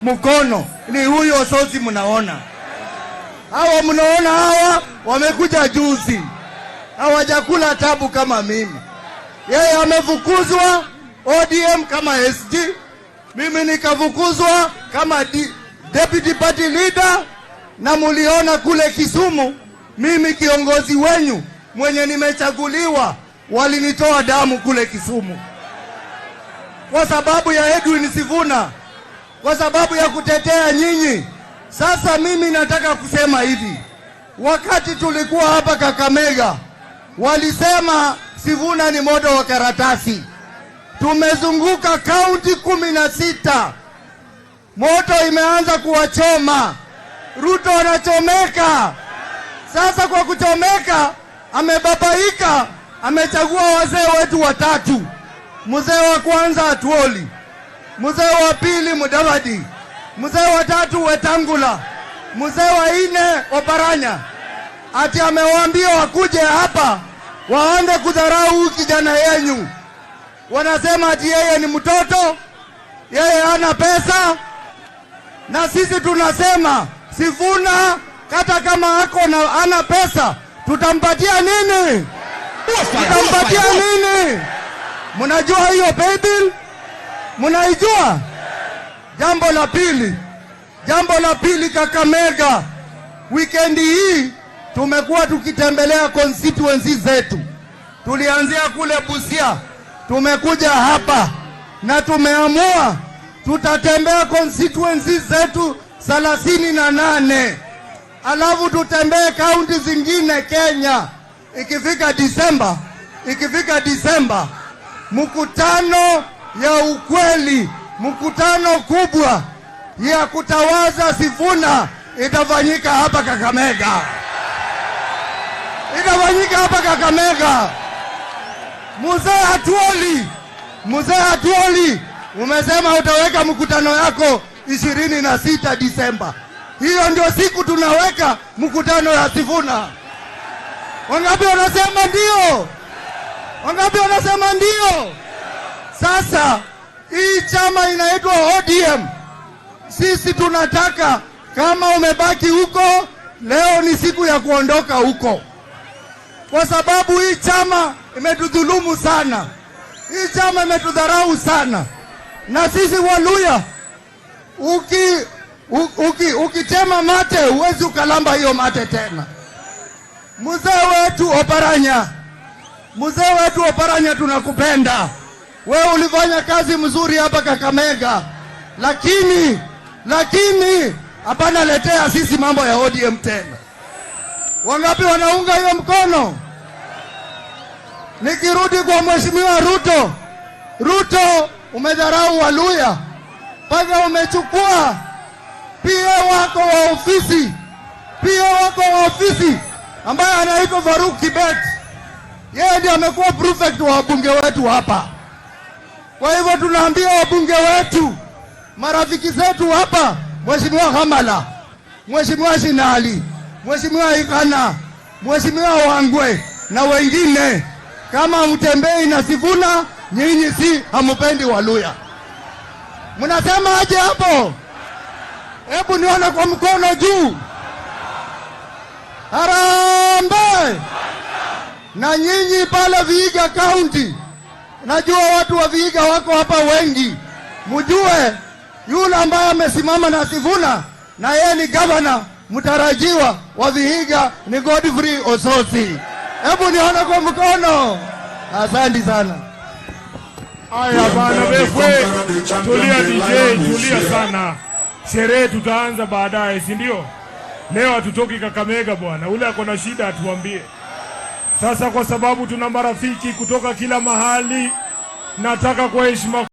mkono ni huyo Ososi. Mnaona hawa wamekuja juzi, hawajakula tabu kama mimi. Yeye amefukuzwa ODM kama SG, mimi nikafukuzwa kama deputy party leader, na muliona kule Kisumu mimi kiongozi wenyu mwenye nimechaguliwa walinitoa damu kule Kisumu kwa sababu ya Edwin Sifuna, kwa sababu ya kutetea nyinyi. Sasa mimi nataka kusema hivi, wakati tulikuwa hapa Kakamega walisema Sifuna ni moto wa karatasi. Tumezunguka kaunti 16, moto imeanza kuwachoma. Ruto anachomeka. Sasa kwa kuchomeka amebabaika, amechagua wazee wetu watatu. Mzee wa kwanza Atuoli, mzee wa pili Mudavadi, mzee wa tatu Wetangula, mzee wa nne Oparanya. Ati amewaambia wakuje hapa waanze kudharau kijana yenyu. Wanasema ati yeye ni mtoto, yeye hana pesa. Na sisi tunasema Sifuna hata kama ako na ana pesa, tutampatia nini? Tutampatia nini? Mnajua hiyo paybill? Mnaijua? Jambo la pili Kakamega, weekend hii tumekuwa tukitembelea constituency zetu. Tulianzia kule Busia, tumekuja hapa na tumeamua tutatembea constituency zetu 38. Alafu tutembee kaunti zingine Kenya. Ikifika Disemba, mkutano ya ukweli, mkutano kubwa ya kutawaza Sifuna itafanyika hapa Kakamega. Mzee Atuoli, umesema utaweka mkutano yako 26 Disemba. Hiyo ndio siku tunaweka mkutano ya Sifuna. Wangapi wanasema ndio? Wangapi wanasema ndio? Sasa hii chama inaitwa ODM. Sisi tunataka kama umebaki huko, leo ni siku ya kuondoka huko, kwa sababu hii chama imetudhulumu sana. Hii chama imetudharau sana. Na sisi Waluya, ukitema mate huwezi ukalamba hiyo mate tena. Mzee wetu Oparanya, tunakupenda. Wewe ulifanya kazi mzuri hapa Kakamega, lakini hapana letea sisi mambo ya ODM tena. Wangapi wanaunga hiyo mkono? Nikirudi kwa Mheshimiwa Ruto, umedharau Waluya mpaka umechukua pia wako wa ofisi ambaye anaitwa Faruk Kibet. Yeye ndiye amekuwa prefect wa wabunge wetu hapa. Kwa hivyo tunaambia wabunge wetu, marafiki zetu hapa, Mheshimiwa Hamala, Mheshimiwa Shinali, Mheshimiwa Ikana, Mheshimiwa Wangwe na wengine, kama mtembei na Sifuna, nyinyi si hamupendi Waluya. Mnasema aje hapo? Hebu nione kwa mkono juu. Harambee! Na nyinyi pale Vihiga County, najua watu wa Vihiga wako hapa wengi. Mjue yule ambaye amesimama na Sifuna na yeye ni governor mtarajiwa wa Vihiga ni Godfrey Ososi. Hebu nione kwa mkono. Asante sana. Aya bana wewe, tulia DJ, tulia sana. Sherehe tutaanza baadaye, si ndio? Leo hatutoki Kakamega bwana. Ule ako na shida atuambie. Sasa kwa sababu tuna marafiki kutoka kila mahali, nataka kwa heshima